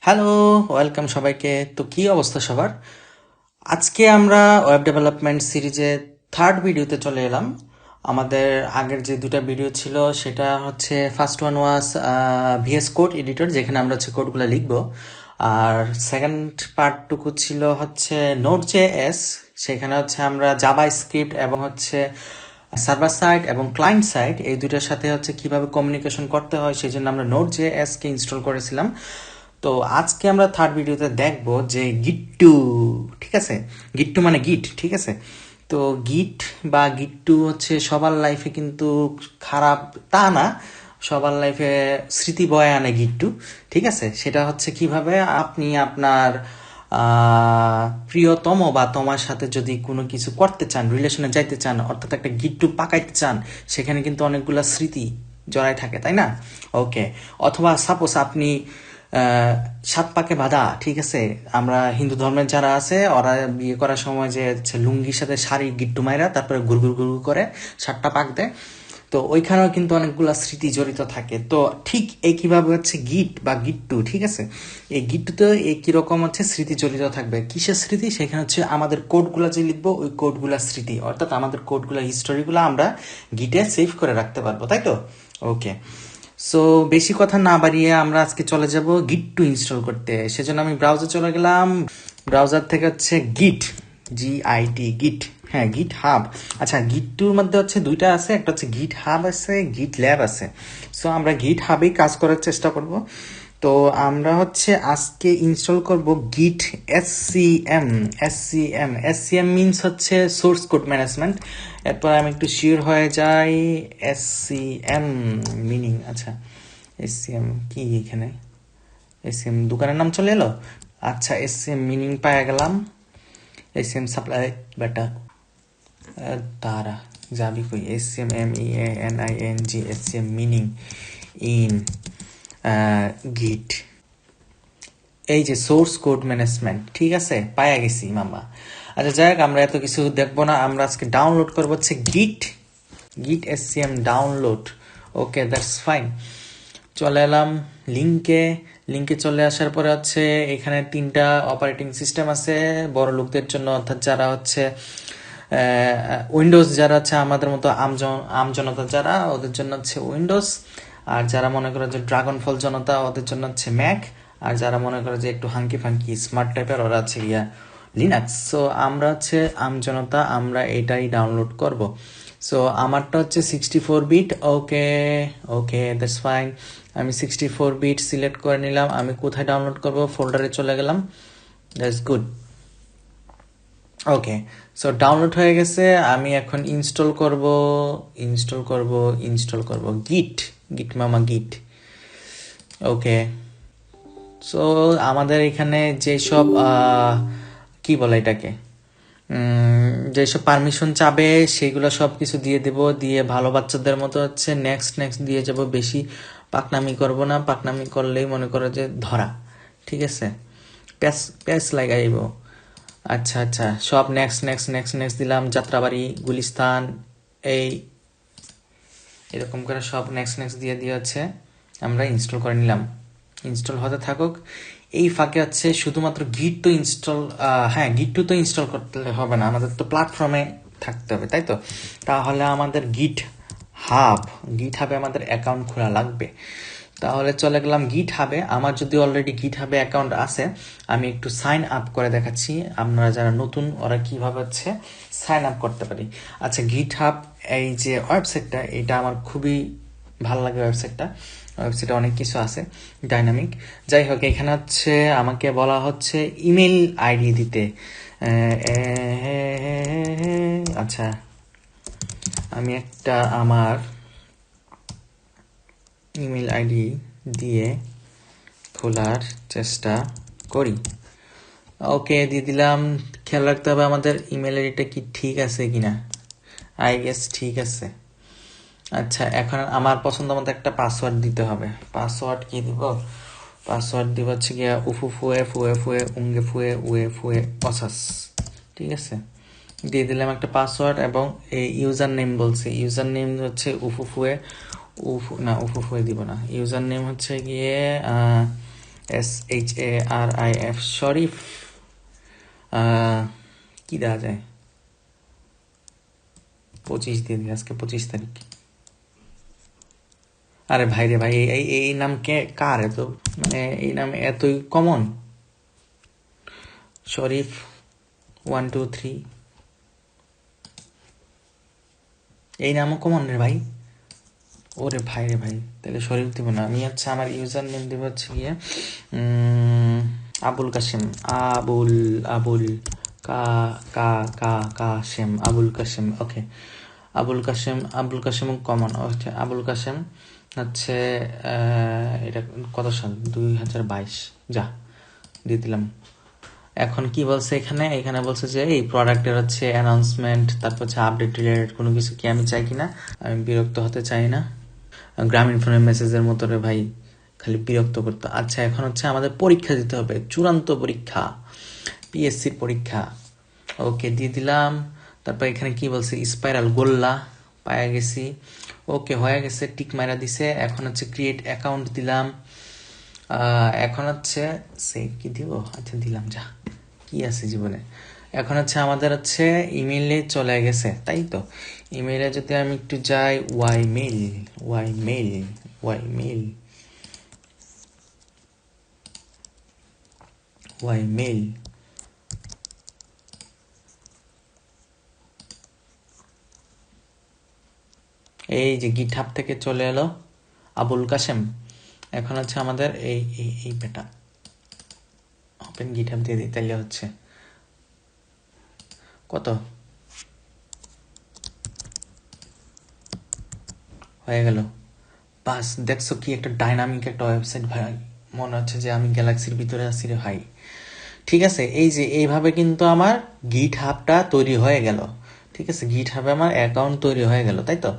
Hello, welcome সবাইকে। তো কি অবস্থা সবার? আজকে আমরা ওয়েব ডেভেলপমেন্ট সিরিজে থার্ড ভিডিওতে চলে এলাম। আমাদের আগের যে দুটা ভিডিও ছিল সেটা হচ্ছে first one was VS code editor, যেখানে আমরা হচ্ছে কোডগুলো লিখব। আর সেকেন্ড পার্টটুকু ছিল হচ্ছে নোড জে এস, সেখানে হচ্ছে আমরা জাভা স্ক্রিপ্ট এবং হচ্ছে সার্ভার সাইড এবং ক্লায়েন্ট সাইড এই দুটার সাথে হচ্ছে কিভাবে কমিউনিকেশন করতে হয় সেই জন্য আমরা node J S K install করেছিলাম। তো আজকে আমরা থার্ড ভিডিওতে দেখব যে গিট্টু, ঠিক আছে? গিট্টু মানে গিট, ঠিক আছে? তো গিট বা গিট্টু হচ্ছে সবার লাইফে কিন্তু খারাপ তা না, সবার লাইফে স্মৃতি বয়ে আনে গিট্টু, ঠিক আছে? সেটা হচ্ছে কিভাবে আপনি আপনার প্রিয়তম বা তোমার সাথে যদি কোনো কিছু করতে চান, রিলেশনে যাইতে চান, অর্থাৎ একটা গিট্টু পাকাইতে চান, সেখানে কিন্তু অনেকগুলো স্মৃতি জড়াই থাকে, তাই না? ওকে। অথবা সাপোজ আপনি সাত পাকে বাঁধা, ঠিক আছে? আমরা হিন্দু ধর্মের যারা আছে ওরা বিয়ে করার সময় যে লুঙ্গির সাথে শাড়ি গিট্টু মাইরা তারপরে গুড় গুড় গুড় করে সাতটা পাক দেয়, তো ওইখানেও কিন্তু অনেকগুলো স্মৃতি জড়িত থাকে। তো ঠিক একইভাবে হচ্ছে গিট বা গিট্টু, ঠিক আছে? এই গিট্টুতে একই রকম হচ্ছে স্মৃতি জড়িত থাকবে। কিসের স্মৃতি? সেখানে হচ্ছে আমাদের কোডগুলো যে লিখবো ওই কোডগুলা স্মৃতি, অর্থাৎ আমাদের কোডগুলা হিস্টোরিগুলো আমরা গিটে সেভ করে রাখতে পারবো, তাই তো? ওকে। সো বেশি কথা না বাড়িয়ে আমরা আজকে চলে যাব গিট ইনস্টল করতে। সেজন্য আমি ব্রাউজার চলে গেলাম। ব্রাউজার থেকে হচ্ছে গিট, GIT, গিট, হ্যাঁ গিট হাব। আচ্ছা, গিট মধ্যে হচ্ছে দুইটা আছে, একটা হচ্ছে গিট হাব আছে, গিট ল্যাব আছে। সো আমরা গিট হাবেই কাজ করার চেষ্টা করব। তো আমরা হচ্ছে আজকে ইনস্টল করব গিট SCM। SCM মিনস হচ্ছে সোর্স কোড ম্যানেজমেন্ট। এরপর আমি একটু শিওর হয়ে যাই SCM মিনিং। আচ্ছা, SCM কি এখানে? SCM দোকানের নাম চলে এলো। আচ্ছা, SCM মিনিং পাওয়া গেলাম। SCM সাপ্লাই বেটা তারা যাবি কই? SCM SCM মিনিং ইন গিট, এই যে সোর্স কোড ম্যানেজমেন্ট, ঠিক আছে? পায়া গেছি মামা। আচ্ছা যাই হোক, আমরা এত কিছু দেখবো না, আমরা আজকে ডাউনলোড করবো হচ্ছে গিট SCM download. Okay, that's fine. চলে এলাম লিঙ্কে চলে আসার পরে হচ্ছে এখানে তিনটা অপারেটিং সিস্টেম আছে বড় লোকদের জন্য, অর্থাৎ যারা হচ্ছে উইন্ডোজ, যারা হচ্ছে আমাদের মতো আমজনতা যারা, ওদের জন্য হচ্ছে উইন্ডোজ। আর যারা মনে করে যে ড্রাগন ফল জনতা, ওদের জন্য হচ্ছে ম্যাক। আর যারা মনে করে যে একটু হাঙ্কি ফাঙ্কি স্মার্ট টাইপের, ওরা হচ্ছে গিয়া লিনাক্স। সো আমরা হচ্ছে আমজনতা, আমরা এটাই ডাউনলোড করব। সো আমারটা হচ্ছে 64 bit. Okay okay, that's fine. আমি 64 বিট সিলেক্ট করে নিলাম। আমি কোথায় ডাউনলোড করব? ফোল্ডারে চলে গেলাম। That's good. Okay, so download হয়ে গেছে। আমি এখন ইনস্টল করব গিট মামা গিট। ওকে, সো আমাদের এখানে যেসব কি বলে এটাকে, যেসব পারমিশন চাবে সেগুলো সব কিছু দিয়ে দেব, দিয়ে ভালো বাচ্চাদের মতো হচ্ছে নেক্সট দিয়ে যাব। বেশি পাকনামি করব না, পাকনামি করলেই মনে করো যে ধরা, ঠিক আছে? প্যাস প্যাস লাগাইব। আচ্ছা আচ্ছা, সব নেক্সট দিলাম। যাত্রাবাড়ি, গুলিস্তান, এই এরকম করে সব নেক্সট দিয়ে হচ্ছে আমরা ইনস্টল করে নিলাম। ইনস্টল হতে থাকুক। এই ফাঁকে হচ্ছে শুধুমাত্র গিট তো ইনস্টল, হ্যাঁ গিট তো ইনস্টল করতে হবে না, আমাদের তো প্ল্যাটফর্মে থাকতে হবে, তাই তো? তাহলে আমাদের গিট হাবে আমাদের অ্যাকাউন্ট খোলা লাগবে। তাহলে চলে গেলাম গিট হাবে। আমার যদি অলরেডি গিট হাবে অ্যাকাউন্ট আছে, আমি একটু সাইন আপ করে দেখাচ্ছি আপনারা যারা নতুন ওরা কিভাবে হচ্ছে সাইন আপ করতে পারি। আচ্ছা, গিট হাব এই যে ওয়েবসাইটটা, এটা আমার খুবই ভালো লাগে। ওয়েবসাইটে অনেক কিছু আছে ডাইনামিক। যাই হোক, এখানে হচ্ছে আমাকে বলা হচ্ছে ইমেল আইডি দিতে। আচ্ছা, আমি একটা আমার ইমেল আইডি দিয়ে খোলার চেষ্টা করি। ওকে, দিয়ে দিলাম। খেয়াল রাখতে হবে আমাদের ইমেল আইডিটা কি ঠিক আছে কিনা। আই গেস ঠিক আছে। আচ্ছা, এখন আমার পছন্দ মতো একটা পাসওয়ার্ড দিতে হবে। পাসওয়ার্ড কি দিব? পাসওয়ার্ড দিব হচ্ছে গিয়া ফুয়ে উঙ্গে ফুয়ে উয়ে ফুয়ে অসাস, ঠিক আছে? দিয়ে দিলাম একটা পাসওয়ার্ড এবং এই ইউজার নেম বলছে। ইউজার নেম হচ্ছে উফুফুয়ে দিব না। ইউজার নেম হচ্ছে গিয়ে SHARIF শরীফ কি দেওয়া যায় 25 দিয়ে দিই, আজকে 25 তারিখ। আরে ভাই রে ভাই, এই নাম কার এত, মানে এই নাম এতই কমন। শরীফ 1 2 3, এই নামও কমন রে ভাই। ওরে ভাই রে ভাই, তাহলে শরীফ দিব না আমি। আচ্ছা আমার ইউজার নেম দিব হচ্ছে গিয়ে আবুল কাসেম। আবুল আবুল কা কা কা কাসেম, আবুল কাসেম। ওকে, আবুল কাসেম কমন। ওকে, আবুল কাসেম হচ্ছে এটা কত সাল, 2022, যা দিয়ে দিলাম। এখন কি বলছে এখানে বলছে যে এই প্রোডাক্টের হচ্ছে অ্যানাউন্সমেন্ট, তারপর হচ্ছে আপডেট রিলেটেড কোনো কিছু কি আমি চাই কিনা। আমি বিরক্ত হতে চাই না, গ্রামীণ ফোনের মেসেজের মতো রে ভাই, খালি বিরক্ত করতো। আচ্ছা এখন হচ্ছে আমাদের পরীক্ষা দিতে হবে, চূড়ান্ত পরীক্ষা, পিএসসির পরীক্ষা। ওকে দিয়ে দিলাম। তারপর এখানে কি বলছে, স্পাইরাল গোল্লা পায়া গেছি। ওকে হয়ে গেছে, টিক মারা দিছে। এখন হচ্ছে ক্রিয়েট অ্যাকাউন্ট দিলাম। এখন হচ্ছে সেভ কি দিব, আচ্ছা দিলাম, যা কি আছে জীবনে। এখন হচ্ছে আমাদের হচ্ছে ইমেইলে চলে গেছে, তাই তো। ইমেইলে যদি আমি একটু যাই, ওয়াইমেইল ওয়াইমেইল ওয়াইমেইল ওয়াইমেইল, এই যে গিটহাব থেকে চলে এলো আবুল কাসেম। এখন হচ্ছে আমাদের এই এই এই বেটা ওপেন গিটহাব দিয়ে দিই, তাইলে হচ্ছে কত হয়ে গেল। বাস দেখছো কি একটা ডাইনামিক একটা ওয়েবসাইট ভাই, মনে হচ্ছে যে আমি গ্যালাক্সির ভিতরে আছি রে ভাই। ঠিক আছে, এই যে এইভাবে কিন্তু আমার গিট হাবটা তৈরি হয়ে গেল। ঠিক আছে, গিট হাবে আমার অ্যাকাউন্ট তৈরি হয়ে গেল, তাই তো।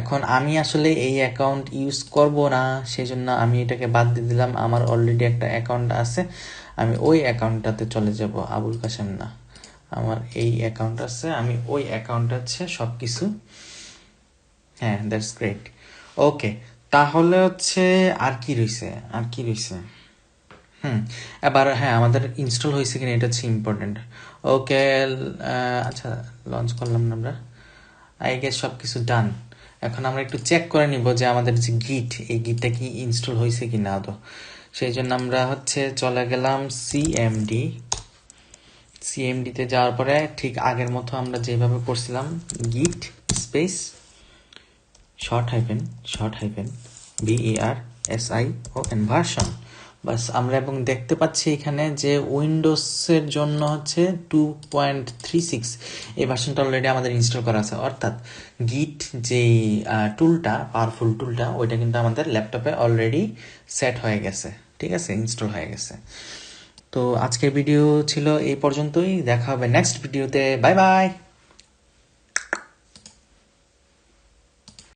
এখন আমি আসলে এই অ্যাকাউন্ট ইউজ করব না, সেই জন্য আমি এটাকে বাদ দিয়ে দিলাম। আমার অলরেডি একটা অ্যাকাউন্ট আছে, আমি ওই অ্যাকাউন্টটাতে চলে যাব। আবুল কাসেম না, আমার এই অ্যাকাউন্ট আছে, আমি ওই অ্যাকাউন্ট আছে সব কিছু। হ্যাঁ, দ্যাটস গ্রেট। ওকে, তাহলে হচ্ছে আর কি রইছে, আর কি রইছে। এবার হ্যাঁ, আমাদের ইনস্টল হয়েছে কিনা এটা হচ্ছে ইম্পর্টেন্ট। ওকে, আচ্ছা লঞ্চ করলাম না আমরা, আই গেস সব কিছু ডান। এখন আমরা একটু চেক করে নিব যে আমাদের যে গিট, এই গিটটা কি ইনস্টল হয়েছে কি না আদৌ। সেই জন্য আমরা হচ্ছে চলে গেলাম সিএমডি। সিএমডিতে যাওয়ার পরে ঠিক আগের মতো আমরা যেভাবে করছিলাম, git space short hyphen VERSION version, বাস আমরা। এবং দেখতে পাচ্ছি এখানে যে উইন্ডোজের জন্য হচ্ছে 2.36, এই ভার্সনটা অলরেডি আমাদের ইনস্টল করা আছে। অর্থাৎ গিট যেই টুলটা, পাওয়ারফুল টুলটা, ওইটা কিন্তু আমাদের ল্যাপটপে অলরেডি সেট হয়ে গেছে, ঠিক আছে, ইনস্টল হয়ে গেছে। তো আজকের ভিডিও ছিল এই পর্যন্তই, দেখা হবে নেক্সট ভিডিওতে, বাই বাই।